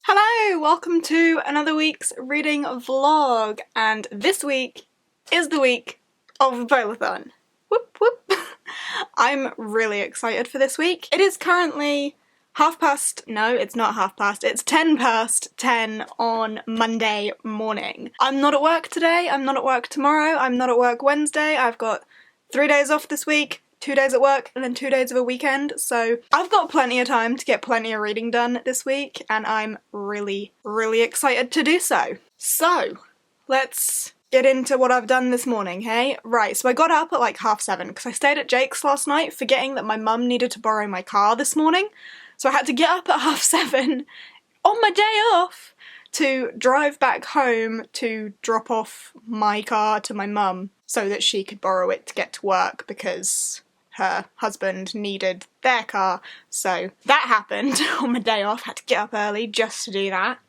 Hello, welcome to another week's reading vlog, and this week is the week of the POLARTHON. Whoop whoop. I'm really excited for this week. It is currently it's 10 past 10 on Monday morning. I'm not at work today, I'm not at work tomorrow, I'm not at work Wednesday. I've got 3 days off this week, 2 days at work, and then 2 days of a weekend, so I've got plenty of time to get plenty of reading done this week, and I'm really excited to do so. So, let's get into what I've done this morning, hey? Right, so I got up at like 7:30 because I stayed at Jake's last night, forgetting that my mum needed to borrow my car this morning, so I had to get up at 7:30 on my day off to drive back home to drop off my car to my mum so that she could borrow it to get to work because her husband needed their car. So that happened on my day off. Had to get up early just to do that.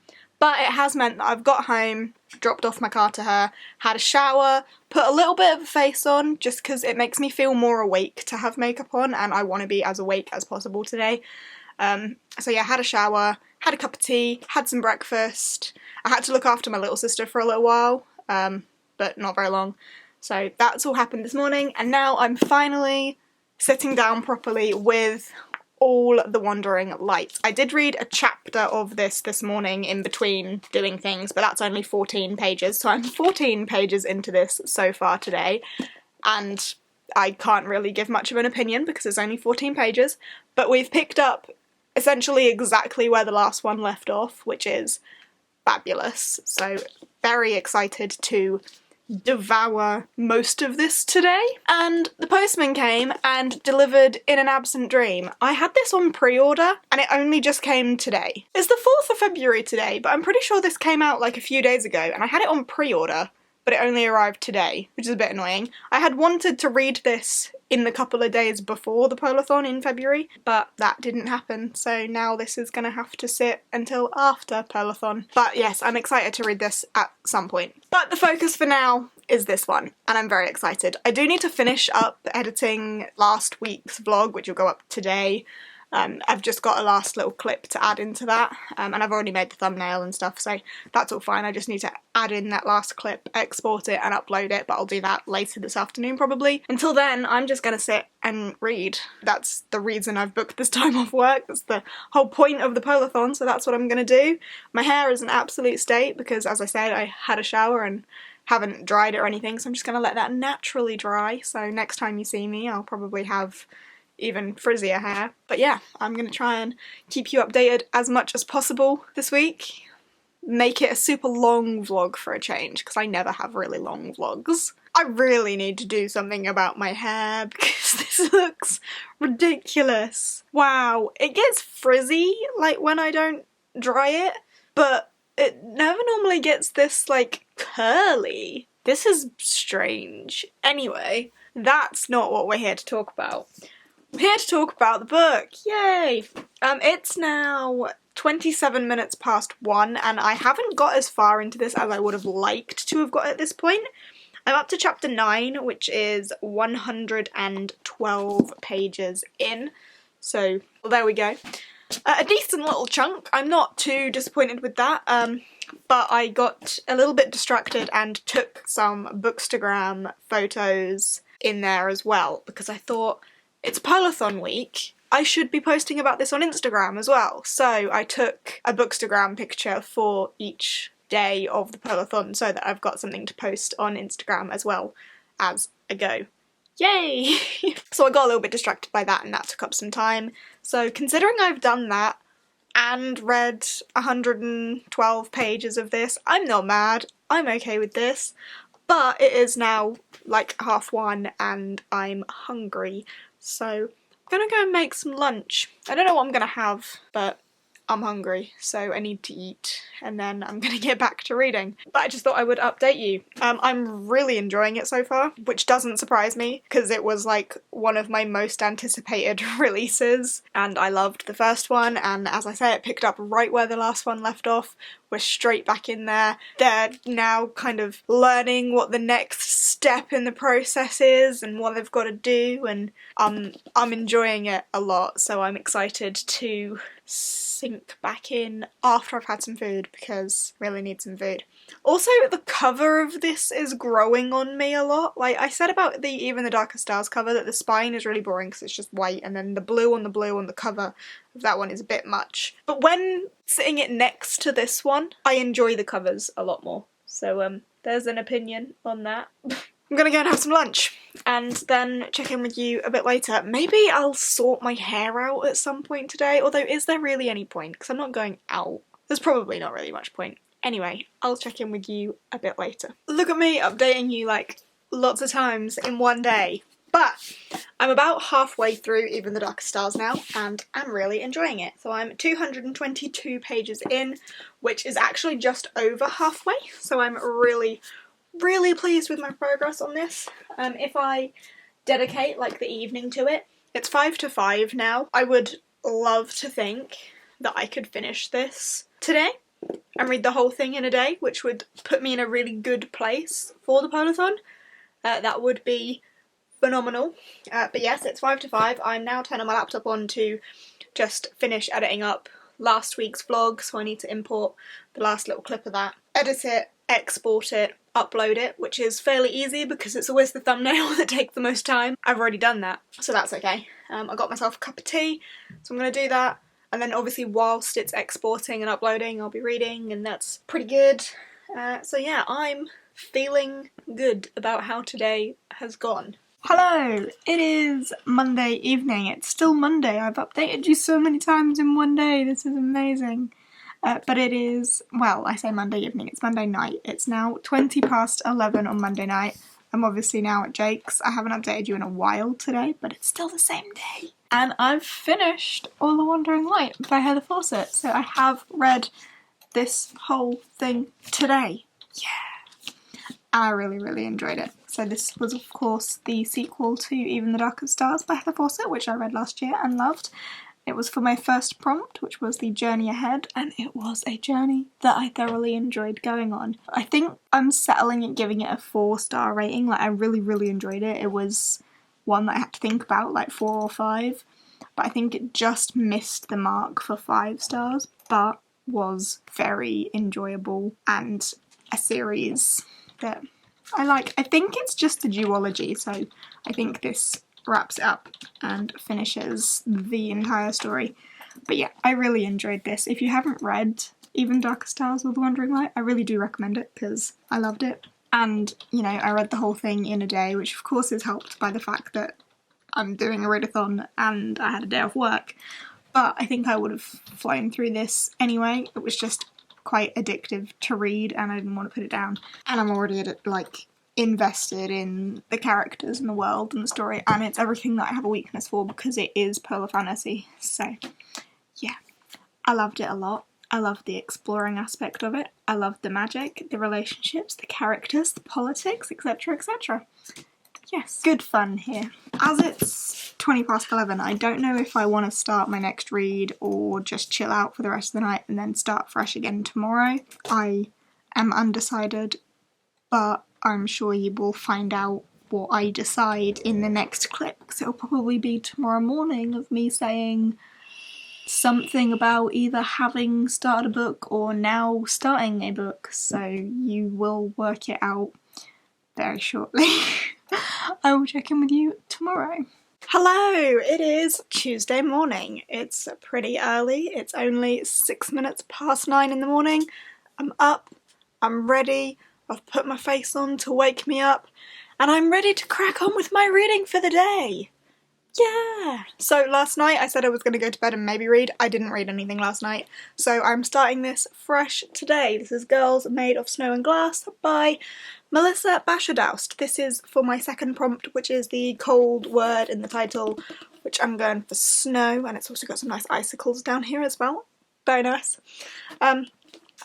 But it has meant that I've got home, dropped off my car to her, had a shower, put a little bit of a face on just because it makes me feel more awake to have makeup on, and I want to be as awake as possible today. So yeah, had a shower, had a cup of tea, had some breakfast. I had to look after my little sister for a little while, but not very long. So that's all happened this morning, and now I'm finally sitting down properly with all the Wandering Light. I did read a chapter of this morning in between doing things, but that's only 14 pages, so I'm 14 pages into this so far today, and I can't really give much of an opinion because it's only 14 pages, but we've picked up essentially exactly where the last one left off, which is fabulous. So very excited to devour most of this today. And the postman came and delivered In an Absent Dream. I had this on pre-order and it only just came today. It's the 4th of February today, but I'm pretty sure this came out like a few days ago and I had it on pre-order, but it only arrived today, which is a bit annoying. I had wanted to read this in the couple of days before the POLARTHON in February, but that didn't happen, so now this is gonna have to sit until after POLARTHON. But yes, I'm excited to read this at some point. But the focus for now is this one, and I'm very excited. I do need to finish up editing last week's vlog, which will go up today. I've just got a last little clip to add into that, and I've already made the thumbnail and stuff, so that's all fine. I just need to add in that last clip, export it and upload it, but I'll do that later this afternoon probably. Until then, I'm just gonna sit and read. That's the reason I've booked this time off work. That's the whole point of the POLARTHON, so that's what I'm gonna do. My hair is an absolute state because, as I said, I had a shower and haven't dried it or anything, so I'm just gonna let that naturally dry, so next time you see me I'll probably have even frizzier hair. But yeah, I'm gonna try and keep you updated as much as possible this week. Make it a super long vlog for a change, because I never have really long vlogs. I really need to do something about my hair because this looks ridiculous. Wow, it gets frizzy like when I don't dry it, but it never normally gets this like curly. This is strange. Anyway, that's not what we're here to talk about. I'm here to talk about the book, yay! It's now 27 minutes past 1 and I haven't got as far into this as I would have liked to have got at this point. I'm up to chapter 9, which is 112 pages in, so well, there we go. A decent little chunk. I'm not too disappointed with that, but I got a little bit distracted and took some Bookstagram photos in there as well, because I thought, it's POLARTHON week, I should be posting about this on Instagram as well. So I took a Bookstagram picture for each day of the POLARTHON so that I've got something to post on Instagram as well as a go. Yay! So I got a little bit distracted by that and that took up some time. So considering I've done that and read 112 pages of this, I'm not mad, I'm okay with this. But it is now like 1:30 and I'm hungry. So I'm gonna go and make some lunch. I don't know what I'm gonna have, but I'm hungry, so I need to eat, and then I'm gonna get back to reading. But I just thought I would update you. I'm really enjoying it so far, which doesn't surprise me, because it was like one of my most anticipated releases, and I loved the first one, and as I say, it picked up right where the last one left off. We're straight back in there. They're now kind of learning what the next step in the process is and what they've got to do, and I'm enjoying it a lot, so I'm excited to sink back in after I've had some food because I really need some food. Also, the cover of this is growing on me a lot. Like I said about the Even the Darkest Stars cover, that the spine is really boring because it's just white, and then the blue on the cover of that one is a bit much. But when sitting it next to this one, I enjoy the covers a lot more. So there's an opinion on that. I'm gonna go and have some lunch and then check in with you a bit later. Maybe I'll sort my hair out at some point today, although is there really any point? Because I'm not going out. There's probably not really much point. Anyway, I'll check in with you a bit later. Look at me updating you like lots of times in one day. But I'm about halfway through Even the Darkest Stars now, and I'm really enjoying it. So I'm 222 pages in, which is actually just over halfway, so I'm really pleased with my progress on this. If I dedicate like the evening to it, it's 5 to 5 now. I would love to think that I could finish this today and read the whole thing in a day, which would put me in a really good place for the POLARTHON. That would be phenomenal. But yes, it's 5 to 5. I'm now turning my laptop on to just finish editing up last week's vlog, so I need to import the last little clip of that, edit it, export it, upload it, which is fairly easy because it's always the thumbnail that takes the most time. I've already done that, so that's okay. I got myself a cup of tea, so I'm going to do that, and then obviously whilst it's exporting and uploading I'll be reading, and that's pretty good. So yeah, I'm feeling good about how today has gone. Hello! It is Monday evening. It's still Monday. I've updated you so many times in one day. This is amazing. But it is, well, I say Monday evening, it's Monday night. It's now 20 past 11 on Monday night. I'm obviously now at Jake's. I haven't updated you in a while today, but it's still the same day. And I've finished All the Wandering Light by Heather Fawcett. So I have read this whole thing today. Yeah! I really enjoyed it. So this was of course the sequel to Even the Darkest Stars by Heather Fawcett, which I read last year and loved. It was for my first prompt, which was the journey ahead, and it was a journey that I thoroughly enjoyed going on. I think I'm settling at giving it a 4-star rating. Like, I really enjoyed it. It was one that I had to think about, like 4 or 5, but I think it just missed the mark for 5 stars, but was very enjoyable and a series that I like. I think it's just a duology, so I think this wraps it up and finishes the entire story. But yeah, I really enjoyed this. If you haven't read Even Darker Stars or The Wandering Light, I really do recommend it because I loved it. And, you know, I read the whole thing in a day, which of course is helped by the fact that I'm doing a read-a-thon and I had a day off work. But I think I would have flown through this anyway. It was just quite addictive to read and I didn't want to put it down. And I'm already invested in the characters and the world and the story, and it's everything that I have a weakness for because it is polar fantasy. So yeah, I loved it a lot. I loved the exploring aspect of it. I loved the magic, the relationships, the characters, the politics, etc, etc. Yes, good fun here. As it's 20 past 11, I don't know if I want to start my next read or just chill out for the rest of the night and then start fresh again tomorrow. I am undecided, but I'm sure you will find out what I decide in the next clip, because it'll probably be tomorrow morning of me saying something about either having started a book or now starting a book, so you will work it out very shortly. I will check in with you tomorrow. Hello! It is Tuesday morning. It's pretty early. It's only 6 minutes past 9 in the morning. I'm up, I'm ready, I've put my face on to wake me up, and I'm ready to crack on with my reading for the day. Yeah! So last night I said I was going to go to bed and maybe read. I didn't read anything last night, so I'm starting this fresh today. This is Girls Made of Snow and Glass by Melissa Basherdoust. This is for my second prompt, which is the cold word in the title, which I'm going for snow, and it's also got some nice icicles down here as well. Very nice.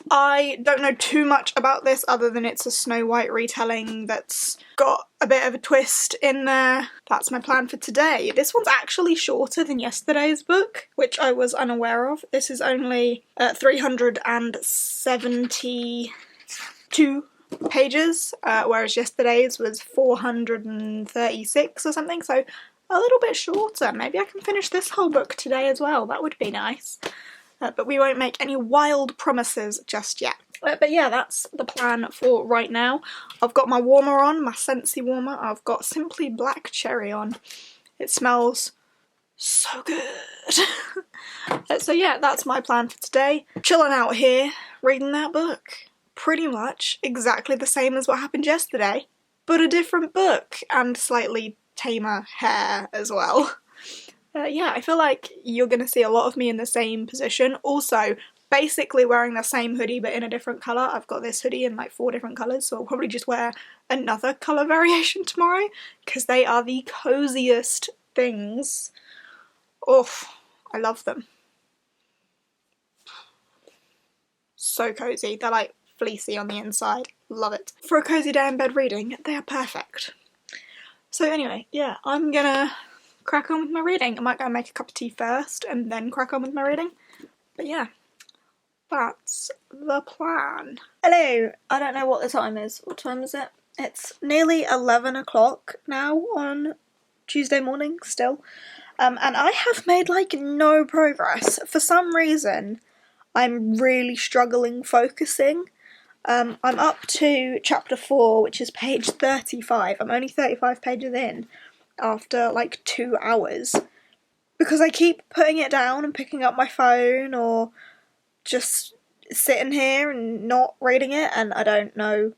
I don't know too much about this other than it's a Snow White retelling that's got a bit of a twist in there. That's my plan for today. This one's actually shorter than yesterday's book, which I was unaware of. This is only 372 pages, whereas yesterday's was 436 or something, so a little bit shorter. Maybe I can finish this whole book today as well. That would be nice. But we won't make any wild promises just yet. But yeah, that's the plan for right now. I've got my warmer on, my Scentsy warmer. I've got Simply Black Cherry on. It smells so good. So yeah, that's my plan for today. Chilling out here, reading that book. Pretty much exactly the same as what happened yesterday, but a different book and slightly tamer hair as well. Yeah, I feel like you're going to see a lot of me in the same position. Also, basically wearing the same hoodie but in a different colour. I've got this hoodie in like 4 different colours, so I'll probably just wear another colour variation tomorrow because they are the coziest things. Oh, I love them. So cozy. They're like fleecy on the inside. Love it. For a cozy day in bed reading, they are perfect. So anyway, yeah, I'm gonna crack on with my reading. I might go and make a cup of tea first and then crack on with my reading. But yeah, that's the plan. Hello! I don't know what the time is. What time is it? It's nearly 11 o'clock now on Tuesday morning still. And I have made like no progress. For some reason, I'm really struggling focusing. I'm up to chapter 4, which is page 35. I'm only 35 pages in after like 2 hours. Because I keep putting it down and picking up my phone or just sitting here and not reading it, and I don't know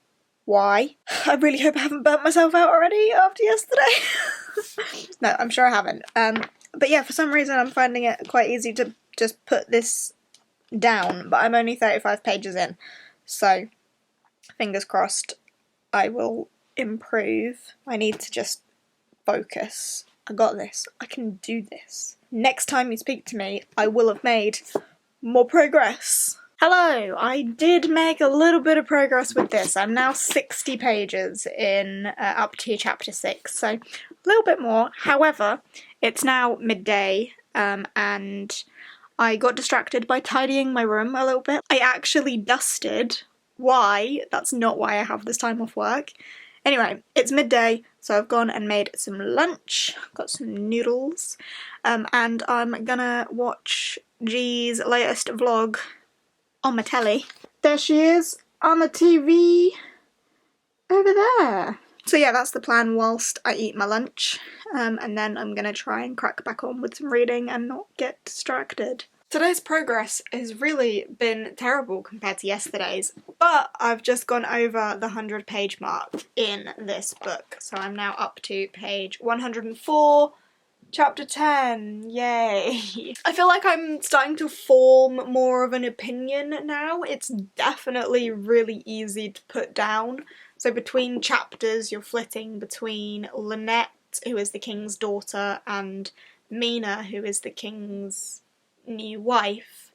why. I really hope I haven't burnt myself out already after yesterday. No, I'm sure I haven't. But yeah, for some reason I'm finding it quite easy to just put this down, but I'm only 35 pages in, so fingers crossed I will improve. I need to just focus. I got this. I can do this. Next time you speak to me, I will have made more progress. Hello! I did make a little bit of progress with this. I'm now 60 pages in, up to chapter 6, so a little bit more. However, it's now midday, and I got distracted by tidying my room a little bit. I actually dusted. Why? That's not why I have this time off work. Anyway, it's midday, so I've gone and made some lunch. Got some noodles, and I'm gonna watch G's latest vlog on my telly. There she is, on the TV, over there. So yeah, that's the plan whilst I eat my lunch, and then I'm gonna try and crack back on with some reading and not get distracted. Today's progress has really been terrible compared to yesterday's, but I've just gone over the 100-page mark in this book, so I'm now up to page 104, chapter 10, yay! I feel like I'm starting to form more of an opinion now. It's definitely really easy to put down. So between chapters you're flitting between Lynette, who is the king's daughter, and Mina, who is the king's new wife.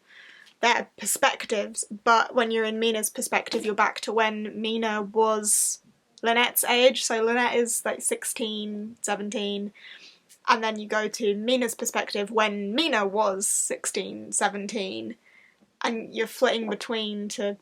Their perspectives, but when you're in Mina's perspective you're back to when Mina was Lynette's age, so Lynette is like 16, 17, and then you go to Mina's perspective when Mina was 16, 17, and you're flitting between to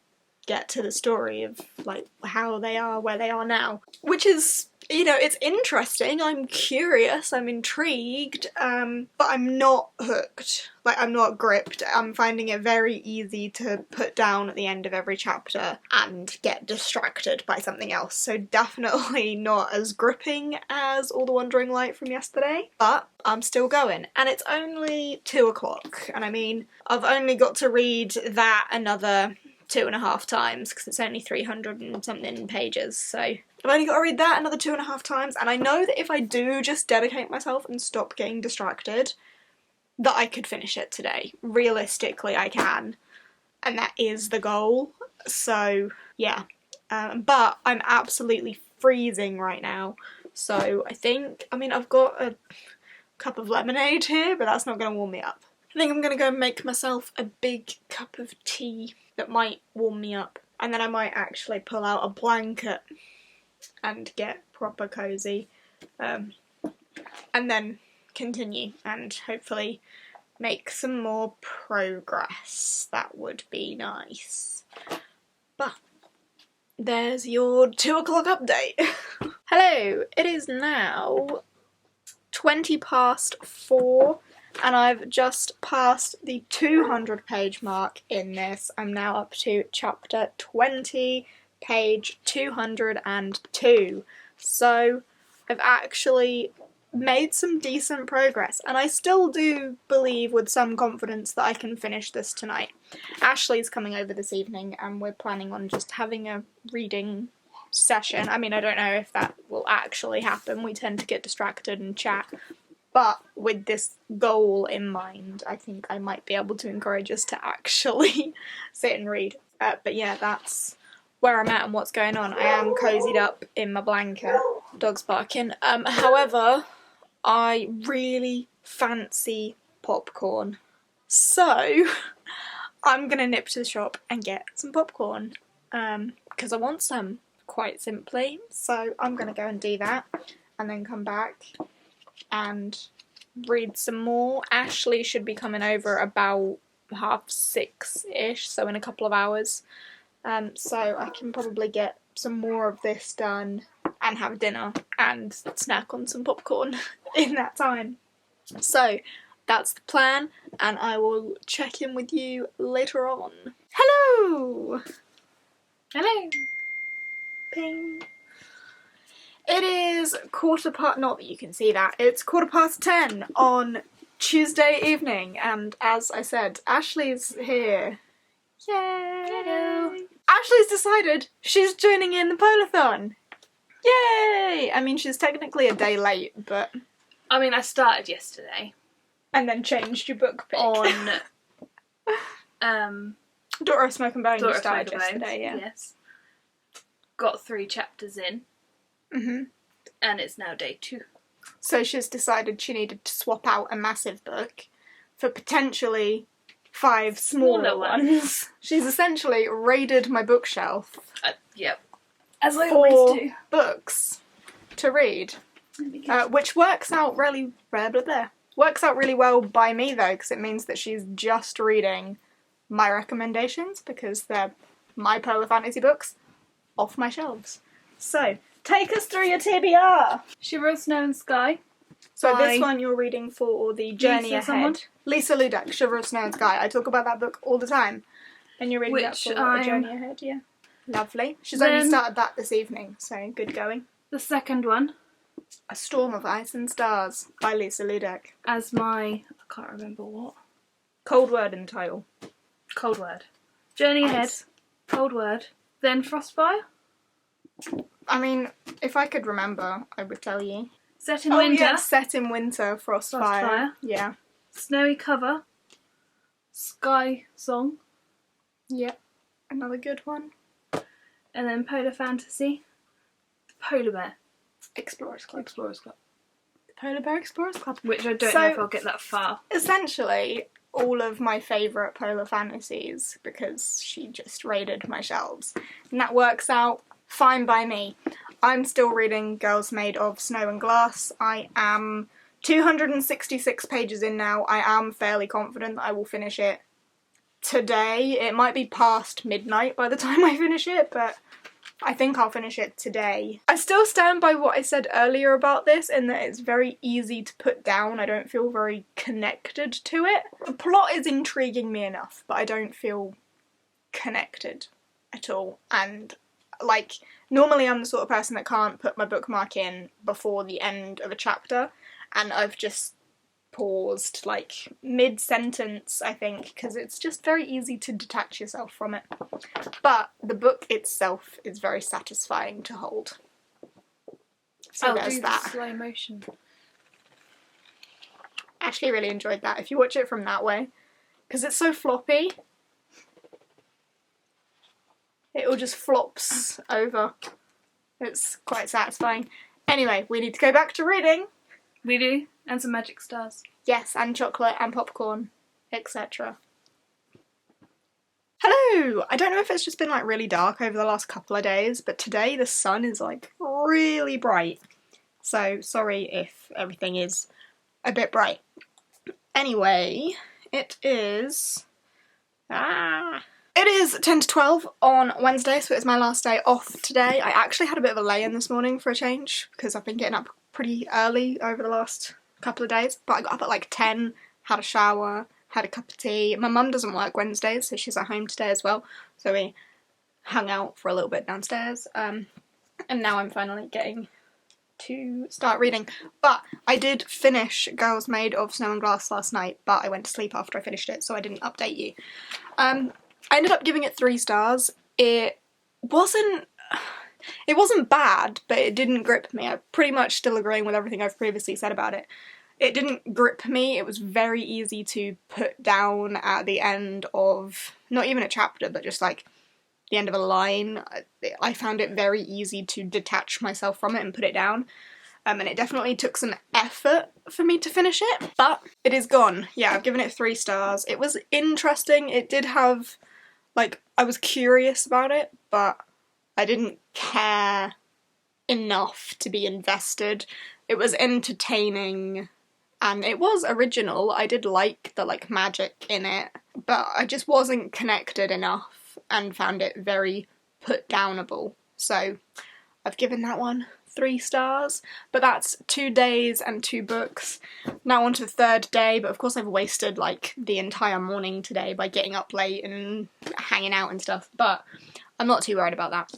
get to the story of like how they are where they are now, which is, you know, it's interesting. I'm curious, I'm intrigued, but I'm not hooked. Like, I'm not gripped. I'm finding it very easy to put down at the end of every chapter and get distracted by something else. So definitely not as gripping as All the Wandering Light from yesterday, but I'm still going. And it's only 2 o'clock, and I mean, I've only got to read that another 2.5 times because it's only 300 and something pages, so I've only got to read that another 2.5 times, and I know that if I do just dedicate myself and stop getting distracted, that I could finish it today. Realistically, I can, and that is the goal, so yeah. But I'm absolutely freezing right now, so I think, I mean, I've got a cup of lemonade here, but that's not going to warm me up. I think I'm going to go make myself a big cup of tea that might warm me up, and then I might actually pull out a blanket and get proper cozy, and then continue and hopefully make some more progress. That would be nice. But there's your 2 o'clock update. Hello, it is now 20 past 4 and I've just passed the 200 page mark in this. I'm now up to chapter 20, page 202. So I've actually made some decent progress, and I still do believe with some confidence that I can finish this tonight. Ashley's coming over this evening and we're planning on just having a reading session. I mean, I don't know if that will actually happen. We tend to get distracted and chat. But with this goal in mind, I think I might be able to encourage us to actually sit and read. But yeah, that's where I'm at and what's going on. I am cozied up in my blanket. Dog's barking. However, I really fancy popcorn. So I'm going to nip to the shop and get some popcorn. Because I want some, quite simply. So I'm going to go and do that and then come back and read some more. Ashley should be coming over about 6:30-ish, so in a couple of hours. So I can probably get some more of this done and have dinner and snack on some popcorn in that time. So that's the plan, and I will check in with you later on. Hello! Hello! Ping. It is not that you can see that, it's 10:15 on Tuesday evening, and as I said, Ashley's here. Yay! Hello! Ashley's decided she's joining in the POLARTHON! Yay! I mean, she's technically a day late, but... I mean, I started yesterday. And then changed your book pick. On... Daughter of Smoke and Bone, Daughter you of started Smoke and yesterday, Bones, yeah. Yes. Got 3 chapters in. Mm-hmm. And it's now day 2. So she's decided she needed to swap out a massive book for potentially 5 smaller ones. She's essentially raided my bookshelf. Yep. As I for always do. Books to read, which works out really well by me though, because it means that she's just reading my recommendations because they're my polar fantasy books off my shelves. So take us through your TBR. She Wrote Snow and Sky. So this one you're reading for the Journey Ahead. Someone? Lisa Ludek, Shiver of Snow and Sky. I talk about that book all the time. And you're reading that for the Journey Ahead, yeah. Lovely. She's only started that this evening, so good going. The second one. A Storm of Ice and Stars by Lisa Ludek. As I can't remember what. Cold word in the title. Cold Word. Journey Ahead. Cold Word. Then Frostfire. I mean, if I could remember, I would tell you. Set in Winter. Yeah, Set in Winter, Frostfire. Yeah. Snowy Cover. Sky Song. Yep. Another good one. And then Polar Fantasy. Polar Bear. Explorers Club. Explorers Club. The Polar Bear Explorers Club. Which I don't know if I'll get that far. Essentially, all of my favourite polar fantasies, because she just raided my shelves. And that works out fine by me. I'm still reading Girls Made of Snow and Glass. I am 266 pages in now. I am fairly confident that I will finish it today. It might be past midnight by the time I finish it, but I think I'll finish it today. I still stand by what I said earlier about this, in that it's very easy to put down. I don't feel very connected to it. The plot is intriguing me enough, but I don't feel connected at all. And, like, normally I'm the sort of person that can't put my bookmark in before the end of a chapter, and I've just paused, like, mid-sentence, I think, because it's just very easy to detach yourself from it. But the book itself is very satisfying to hold. So there's that. The slow motion. I actually really enjoyed that, if you watch it from that way. Because it's so floppy. It all just flops over. It's quite satisfying. Anyway, we need to go back to reading. We do. And some magic stars. Yes, and chocolate and popcorn, etc. Hello! I don't know if it's just been like really dark over the last couple of days, but today the sun is like really bright. So sorry if everything is a bit bright. Anyway, it is 10 to 12 on Wednesday, so it's my last day off today. I actually had a bit of a lay-in this morning for a change, because I've been getting up pretty early over the last couple of days, but I got up at like 10, had a shower, had a cup of tea. My mum doesn't work Wednesdays, so she's at home today as well, so we hung out for a little bit downstairs, and now I'm finally getting to start reading. But I did finish Girls Made of Snow and Glass last night, but I went to sleep after I finished it, so I didn't update you. I ended up giving it 3 stars. It wasn't bad, but it didn't grip me. I'm pretty much still agreeing with everything I've previously said about it. It didn't grip me. It was very easy to put down at the end of, not even a chapter, but just like the end of a line. I found it very easy to detach myself from it and put it down. And it definitely took some effort for me to finish it, but it is gone. Yeah, I've given it 3 stars. It was interesting. It did have, like, I was curious about it, but I didn't care enough to be invested. It was entertaining and it was original. I did like the, like, magic in it, but I just wasn't connected enough and found it very put-downable. So I've given that one 3 stars, but that's 2 days and 2 books. Now on to the 3rd day, but of course I've wasted like the entire morning today by getting up late and hanging out and stuff, but I'm not too worried about that.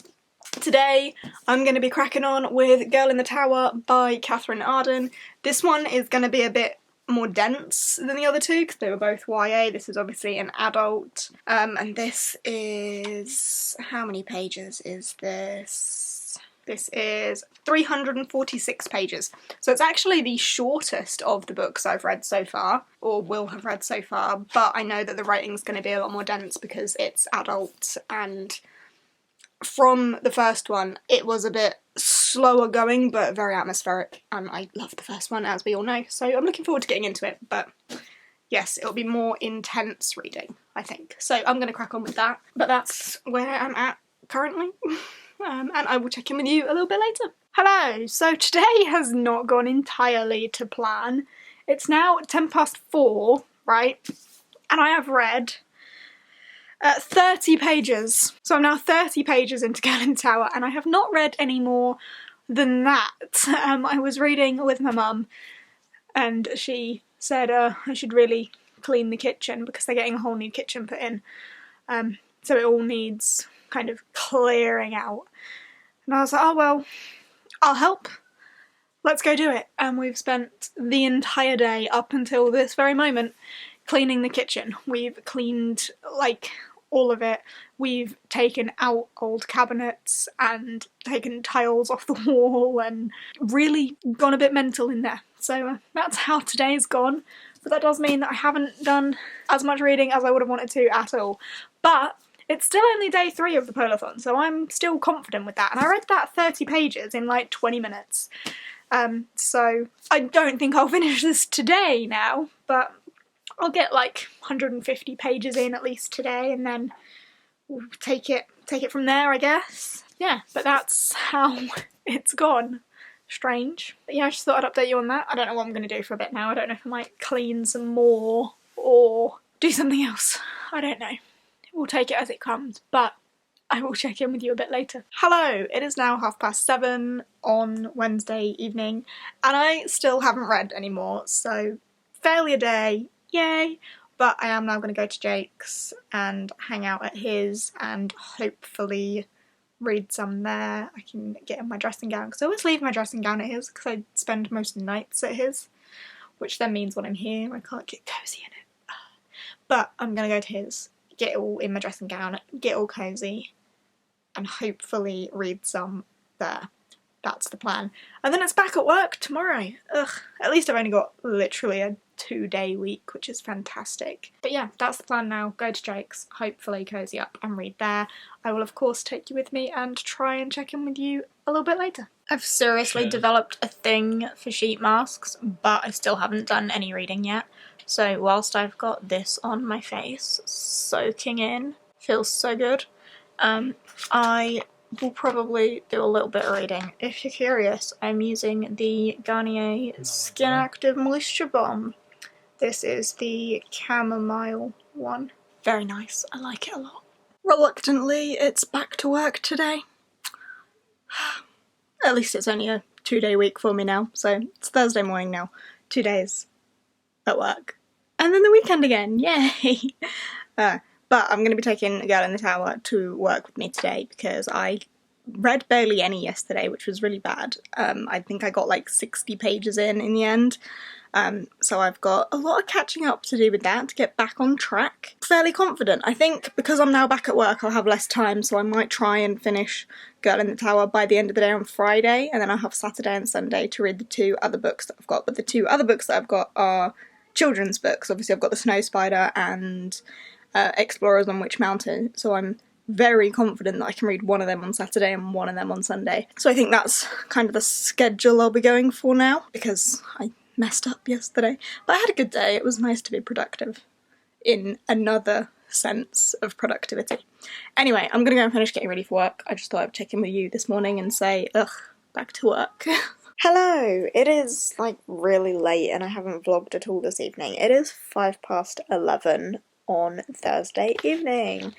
Today I'm going to be cracking on with Girl in the Tower by Catherine Arden. This one is going to be a bit more dense than the other 2 because they were both YA. This is obviously an adult, and this is, how many pages is this? This is 346 pages. So it's actually the shortest of the books I've read so far, or will have read so far, but I know that the writing's going to be a lot more dense because it's adult, and from the first one it was a bit slower going but very atmospheric, and I love the first one, as we all know, so I'm looking forward to getting into it. But yes, it'll be more intense reading, I think, so I'm going to crack on with that. But that's where I'm at currently. And I will check in with you a little bit later. Hello! So today has not gone entirely to plan. It's now 4:10, right? And I have read 30 pages. So I'm now 30 pages into Girl in the Tower, and I have not read any more than that. I was reading with my mum, and she said I should really clean the kitchen because they're getting a whole new kitchen put in. So it all needs kind of clearing out. And I was like, oh well, I'll help. Let's go do it. And we've spent the entire day up until this very moment cleaning the kitchen. We've cleaned, like, all of it. We've taken out old cabinets and taken tiles off the wall and really gone a bit mental in there. So that's how today's gone. But that does mean that I haven't done as much reading as I would have wanted to at all. But it's still only day 3 of the POLARTHON, so I'm still confident with that. And I read that 30 pages in like 20 minutes. So I don't think I'll finish this today now, but I'll get like 150 pages in at least today, and then we'll take it from there, I guess. Yeah, but that's how it's gone. Strange. But yeah, I just thought I'd update you on that. I don't know what I'm going to do for a bit now. I don't know if I might clean some more or do something else. I don't know. We'll take it as it comes, but I will check in with you a bit later. Hello! It is now 7:30 on Wednesday evening, and I still haven't read anymore, so failure day, yay! But I am now going to go to Jake's and hang out at his and hopefully read some there. I can get in my dressing gown, because I always leave my dressing gown at his because I spend most nights at his, which then means when I'm here I can't get cosy in it. But I'm going to go to his, get all in my dressing gown, get all cosy, and hopefully read some there. That's the plan. And then it's back at work tomorrow. Ugh, at least I've only got literally a 2-day week, which is fantastic. But yeah, that's the plan now. Go to Jake's, hopefully cozy up and read there. I will of course take you with me and try and check in with you a little bit later. I've seriously developed a thing for sheet masks, but I still haven't done any reading yet. So whilst I've got this on my face, soaking in, feels so good, I will probably do a little bit of reading. If you're curious, I'm using the Garnier Skin Active Moisture Balm. This is the chamomile one. Very nice, I like it a lot. Reluctantly, it's back to work today. At least it's only a 2-day week for me now, so it's Thursday morning now. 2 days at work. And then the weekend again, yay! But I'm going to be taking a Girl in the Tower to work with me today because I read barely any yesterday, which was really bad. I think I got like 60 pages in the end. So I've got a lot of catching up to do with that to get back on track. Fairly confident. I think because I'm now back at work I'll have less time, so I might try and finish Girl in the Tower by the end of the day on Friday, and then I'll have Saturday and Sunday to read the 2 other books that I've got. But the 2 other books that I've got are children's books. Obviously I've got The Snow Spider and Explorers on Witch Mountain, so I'm very confident that I can read one of them on Saturday and one of them on Sunday. So I think that's kind of the schedule I'll be going for now, because I messed up yesterday. But I had a good day. It was nice to be productive in another sense of productivity. Anyway, I'm gonna go and finish getting ready for work. I just thought I'd check in with you this morning and say, ugh, back to work. Hello! It is like really late and I haven't vlogged at all this evening. It is 11:05 on Thursday evening.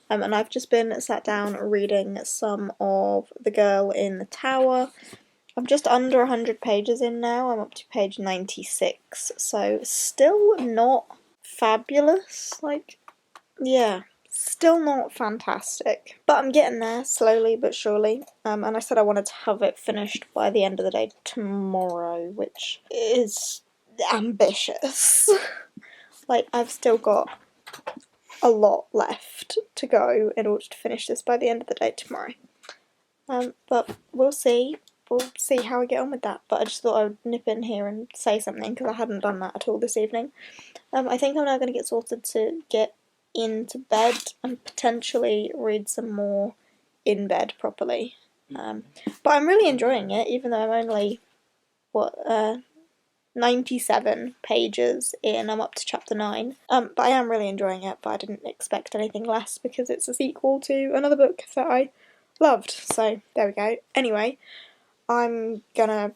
And I've just been sat down reading some of The Girl in the Tower. I'm just under 100 pages in now. I'm up to page 96, so still not fabulous. Like, yeah, still not fantastic. But I'm getting there, slowly but surely. And I said I wanted to have it finished by the end of the day tomorrow, which is ambitious. Like, I've still got a lot left to go in order to finish this by the end of the day tomorrow. But we'll see. We'll see how I get on with that. But I just thought I would nip in here and say something because I hadn't done that at all this evening. I think I'm now going to get sorted to get into bed and potentially read some more in bed properly. But I'm really enjoying it, even though I'm only, 97 pages in. I'm up to chapter 9. But I am really enjoying it, but I didn't expect anything less because it's a sequel to another book that I loved. So there we go. Anyway, I'm gonna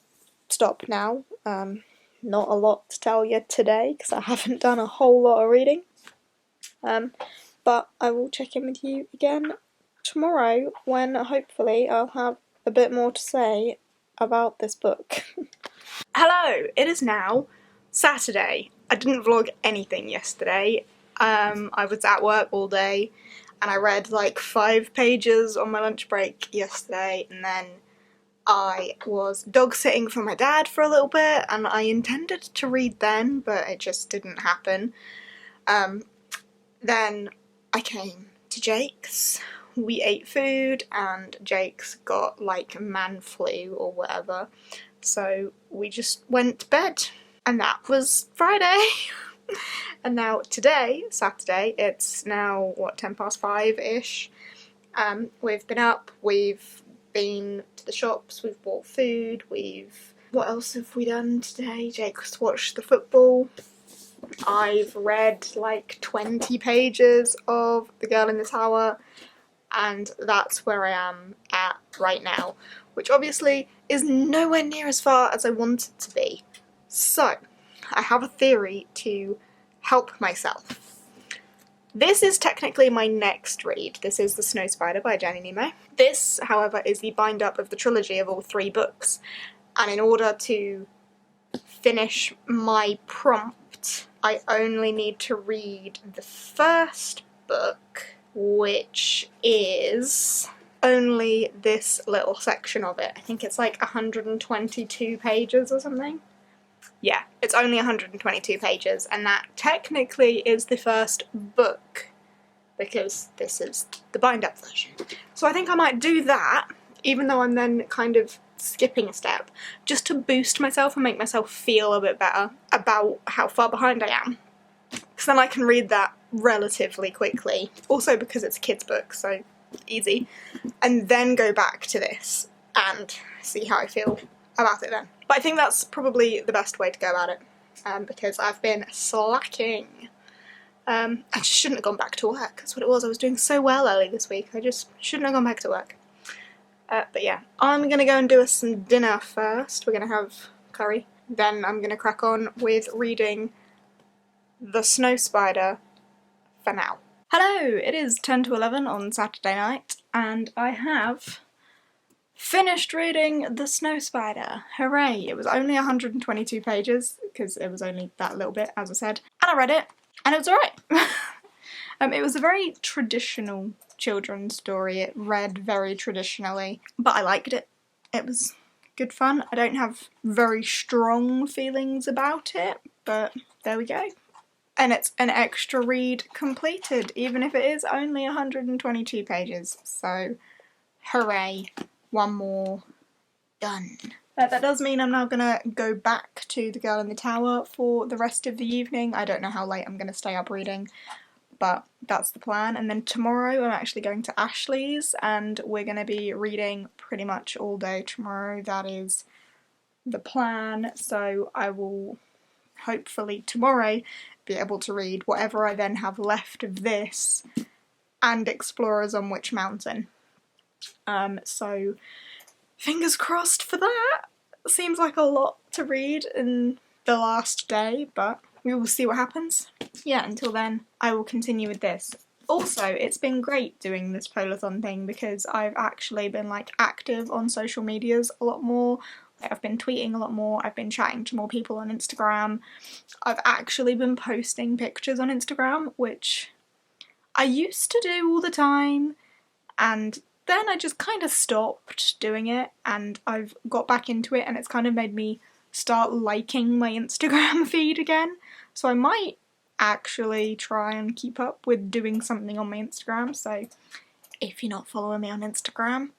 stop now. Not a lot to tell you today because I haven't done a whole lot of reading. But I will check in with you again tomorrow when hopefully I'll have a bit more to say about this book. Hello, it is now Saturday. I didn't vlog anything yesterday. I was at work all day and I read like 5 pages on my lunch break yesterday, and then I was dog sitting for my dad for a little bit and I intended to read then, but it just didn't happen. Then I came to Jake's. We ate food and Jake's got like man flu or whatever. So we just went to bed, and that was Friday. And now today, Saturday, it's now, 5:10-ish. We've been up, we've been to the shops, we've bought food, what else have we done today? Jake's watched the football. I've read like 20 pages of The Girl in the Tower, and that's where I am at right now, which obviously is nowhere near as far as I want it to be. So, I have a theory to help myself. This is technically my next read. This is The Snow Spider by Jenny Nemo. This, however, is the bind-up of the trilogy of all 3 books, and in order to finish my prompt, I only need to read the first book, which is only this little section of it. I think it's like 122 pages or something. Yeah, it's only 122 pages, and that technically is the first book, because this is the bind-up version. So I think I might do that, even though I'm then kind of skipping a step, just to boost myself and make myself feel a bit better about how far behind I am. Because then I can read that relatively quickly. Also because it's a kid's book, so easy. And then go back to this and see how I feel about it then. But I think that's probably the best way to go about it, because I've been slacking. I just shouldn't have gone back to work. That's what it was. I was doing so well early this week. I just shouldn't have gone back to work. But yeah, I'm gonna go and do us some dinner first. We're gonna have curry. Then I'm gonna crack on with reading The Snow Spider for now. Hello, it is 10 to 11 on Saturday night, and I have finished reading The Snow Spider. Hooray! It was only 122 pages, because it was only that little bit, as I said. And I read it, and it was alright. It was a very traditional children's story. It read very traditionally, but I liked it. It was good fun. I don't have very strong feelings about it, but there we go. And it's an extra read completed, even if it is only 122 pages. So, hooray. One more. Done. That does mean I'm now gonna go back to The Girl in the Tower for the rest of the evening. I don't know how late I'm gonna stay up reading, but that's the plan. And then tomorrow I'm actually going to Ashley's, and we're gonna be reading pretty much all day tomorrow. That is the plan. So I will hopefully tomorrow be able to read whatever I then have left of this and Explorers on Witch Mountain. So fingers crossed for that. Seems like a lot to read in the last day, but we will see what happens. Yeah, until then, I will continue with this. Also, it's been great doing this POLARTHON thing because I've actually been like active on social medias a lot more. I've been tweeting a lot more, I've been chatting to more people on Instagram. I've actually been posting pictures on Instagram, which I used to do all the time, and then I just kind of stopped doing it, and I've got back into it, and it's kind of made me start liking my Instagram feed again. So I might actually try and keep up with doing something on my Instagram, so if you're not following me on Instagram,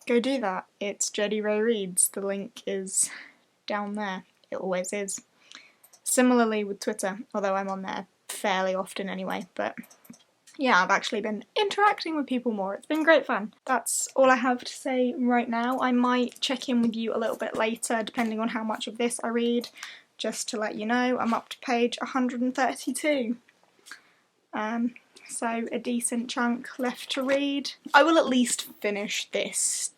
go do that. It's Jedi Ray Reads. The link is down there. It always is. Similarly with Twitter, although I'm on there fairly often anyway, but yeah, I've actually been interacting with people more. It's been great fun. That's all I have to say right now. I might check in with you a little bit later, depending on how much of this I read, just to let you know. I'm up to page 132. So a decent chunk left to read. I will at least finish this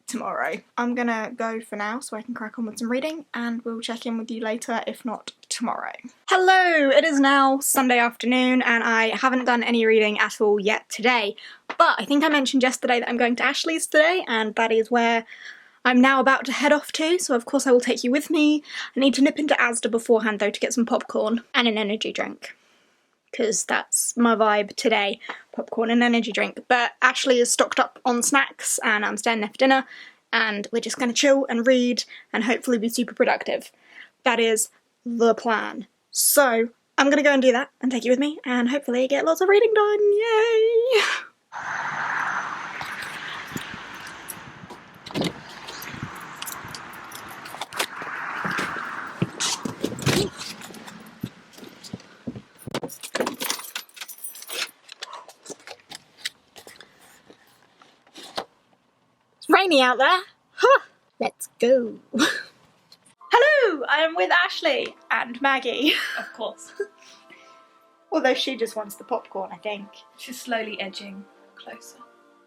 tomorrow. I'm gonna go for now so I can crack on with some reading, and we'll check in with you later, if not tomorrow. Hello! It is now Sunday afternoon and I haven't done any reading at all yet today, but I think I mentioned yesterday that I'm going to Ashley's today, and that is where I'm now about to head off to, so of course I will take you with me. I need to nip into Asda beforehand though to get some popcorn and an energy drink, because that's my vibe today, popcorn and energy drink. But Ashley is stocked up on snacks and I'm staying there for dinner, and we're just going to chill and read and hopefully be super productive. That is the plan. So I'm going to go and do that and take you with me and hopefully get lots of reading done. Yay! It's rainy out there. Huh. Let's go. Hello, I am with Ashley and Maggie. Of course. Although she just wants the popcorn, I think. She's slowly edging closer.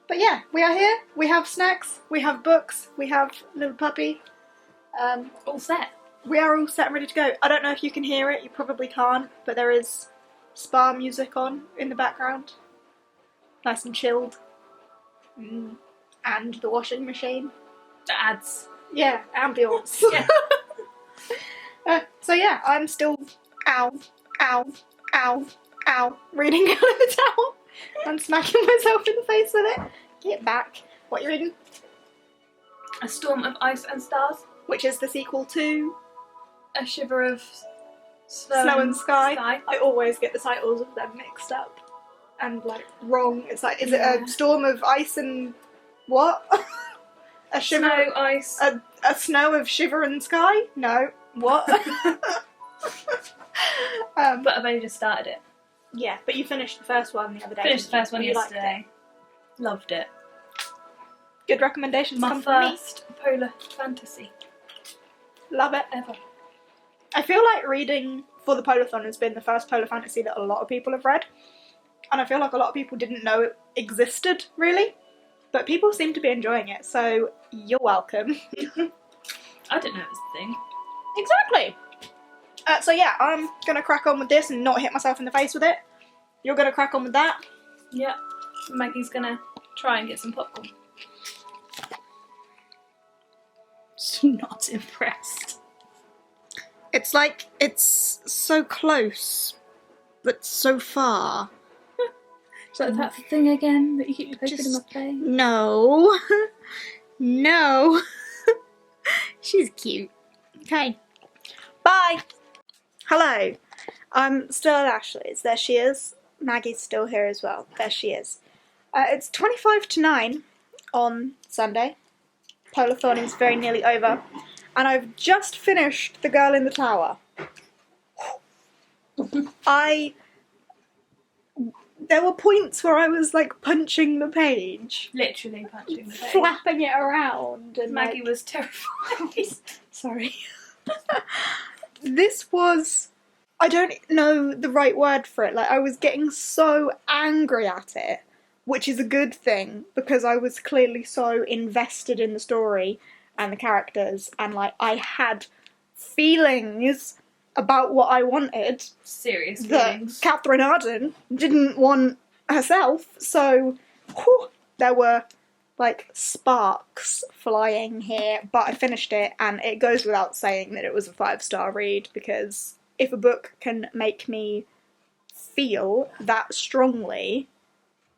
But yeah, we are here. We have snacks, we have books, we have little puppy. All set. We are all set and ready to go. I don't know if you can hear it, you probably can't, but there is spa music on in the background. Nice and chilled. And the washing machine. The ads. Yeah, ambience. Yeah. So yeah, I'm still reading Girl in the Tower. I'm smacking myself in the face with it. Get back. What are you reading? A Storm of Ice and Stars. Which is the sequel to A Shiver of Snow and Sky. I always get the titles of them mixed up and like wrong. It's like, is it a Storm of Ice and what? A shiver, Snow, ice. A snow of shiver and sky? No. What? But I've only just started it. Yeah, but you finished the first one the other day. Finished the first one You liked yesterday. Loved it. Good recommendations My come from me. first polar fantasy Love it. ever. I feel like reading for the POLARTHON has been the first polar fantasy that a lot of people have read. And I feel like a lot of people didn't know it existed, really. But people seem to be enjoying it, so you're welcome. I didn't know it was a thing. Exactly. So yeah, I'm gonna crack on with this and not hit myself in the face with it. You're gonna crack on with that. Yeah. Maggie's gonna try and get some popcorn. not impressed. It's like, it's so close, but so far. So is that the thing again that you keep poking in my face? No. No. She's cute. Okay. Bye. Hello. I'm still at Ashley's. There she is. Maggie's still here as well. There she is. It's 25 to 9 on Sunday. POLARTHON is very nearly over. And I've just finished The Girl in the Tower. There were points where I was like punching the page. Literally punching the page. Flapping it around. And Maggie was terrified. Sorry. This was... I don't know the right word for it. Like, I was getting so angry at it, which is a good thing, because I was clearly so invested in the story and the characters, and like, I had feelings about what I wanted. Serious that feelings. Catherine Arden didn't want herself, so whew, there were like sparks flying here, but I finished it, and it goes without saying that it was a 5-star read, because if a book can make me feel that strongly,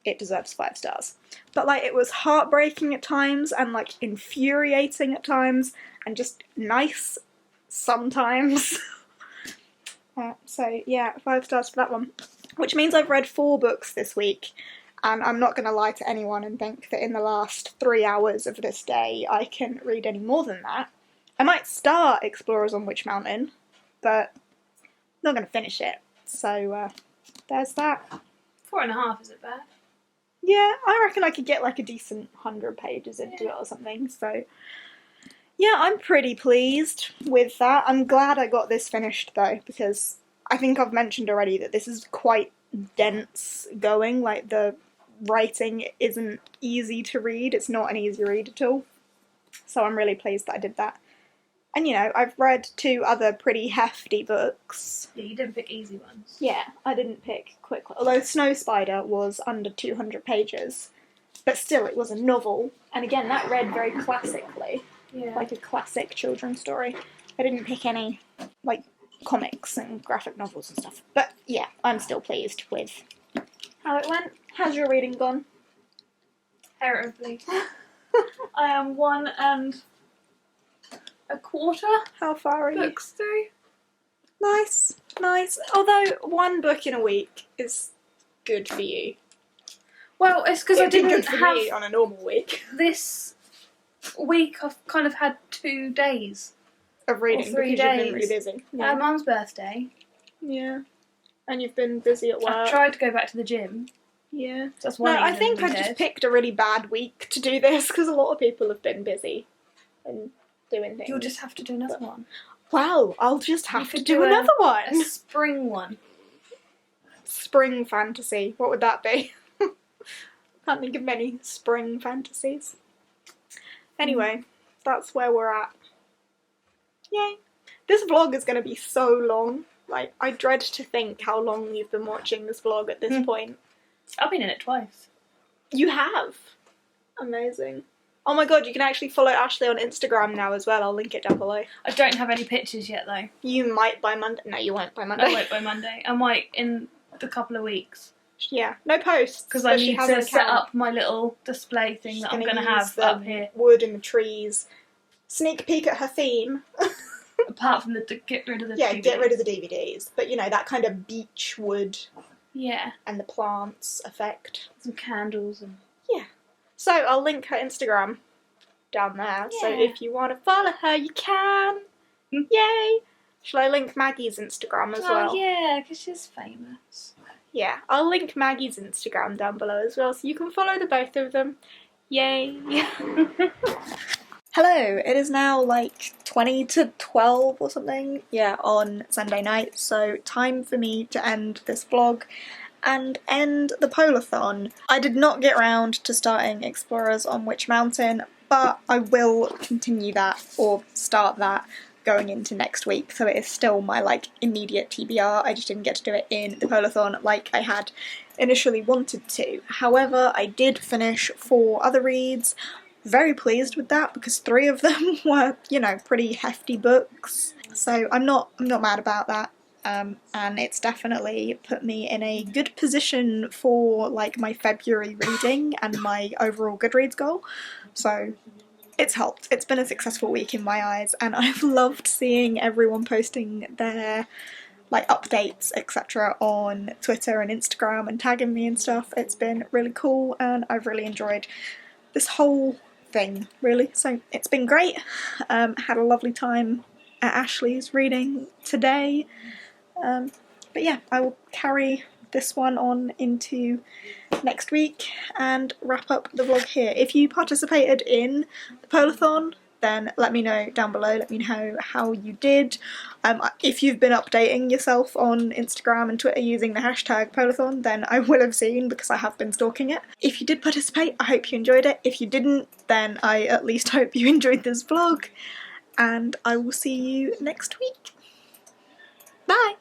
it deserves 5 stars. But like, it was heartbreaking at times, and like infuriating at times, and just nice sometimes. So yeah, 5 stars for that one. Which means I've read 4 books this week, and I'm not going to lie to anyone and think that in the last 3 hours of this day I can read any more than that. I might start Explorers on Witch Mountain, but I'm not going to finish it. So there's that. 4.5 isn't bad. Yeah, I reckon I could get like a decent 100 pages into it or something, so... Yeah, I'm pretty pleased with that. I'm glad I got this finished though, because I think I've mentioned already that this is quite dense going. Like, the writing isn't easy to read. It's not an easy read at all. So I'm really pleased that I did that. And you know, I've read 2 other pretty hefty books. Yeah, you didn't pick easy ones. Yeah, I didn't pick quick ones. Although Snow Spider was under 200 pages. But still, it was a novel. And again, that read very classically. Yeah. Like a classic children's story. I didn't pick any, like, comics and graphic novels and stuff. But yeah, I'm still pleased with how it went. How's your reading gone? Terribly. I am 1 1/4 How far are you? books through. Nice, nice. Although 1 book in a week is good for you. Well, it's because I It'd be didn't good for have me on a normal week this week. I've kind of had 2 days. of reading, Or 3 because you've been days. really busy. I had Mum's birthday. Yeah. And you've been busy at work. I tried to go back to the gym. Yeah. That's one No, I reason think we I've just did. picked a really bad week to do this, because a lot of people have been busy and doing things. You'll just have to do another one. Wow, I'll just have to could do do another A one. spring one. Spring fantasy. What would that be? Can't think of many spring fantasies. Anyway, that's where we're at. Yay. This vlog is going to be so long. Like, I dread to think how long you've been watching this vlog at this point. I've been in it twice. You have? Amazing. Oh my god, you can actually follow Ashley on Instagram now as well. I'll link it down below. I don't have any pictures yet though. You might by Monday. No, you won't by Monday. I won't by Monday. I might in a couple of weeks. Yeah, no posts. Because I need to set up my little display thing that I'm going to have up here. Wood and the trees. Sneak peek at her theme. Apart from the get rid of the Yeah, DVDs. get rid of the DVDs. But you know, that kind of beech wood Yeah. and the plants effect. Some candles and... Yeah. So I'll link her Instagram down there. So Yeah. if you want to follow her, you can. Yay! Shall I link Maggie's Instagram as well? Oh yeah, because she's famous. Yeah, I'll link Maggie's Instagram down below as well, so you can follow the both of them. Yay! Hello, it is now like 20 to 12 or something, yeah, on Sunday night, so time for me to end this vlog and end the POLARTHON. I did not get round to starting Explorers on Witch Mountain, but I will continue that, or start that, going into next week, so it is still my like immediate TBR. I just didn't get to do it in the POLARTHON like I had initially wanted to. However, I did finish 4 other reads, very pleased with that because 3 of them were, you know, pretty hefty books. So I'm not mad about that. And it's definitely put me in a good position for like my February reading and my overall Goodreads goal. So it's helped. It's been a successful week in my eyes, and I've loved seeing everyone posting their like updates, etc. on Twitter and Instagram and tagging me and stuff. It's been really cool, and I've really enjoyed this whole thing, really. So it's been great. Had a lovely time at Ashley's reading today. But yeah, I will carry this one on into next week and wrap up the vlog here. If you participated in the POLARTHON, then let me know down below. Let me know how you did. If you've been updating yourself on Instagram and Twitter using the hashtag POLARTHON, then I will have seen because I have been stalking it. If you did participate, I hope you enjoyed it. If you didn't, then I at least hope you enjoyed this vlog, and I will see you next week. Bye!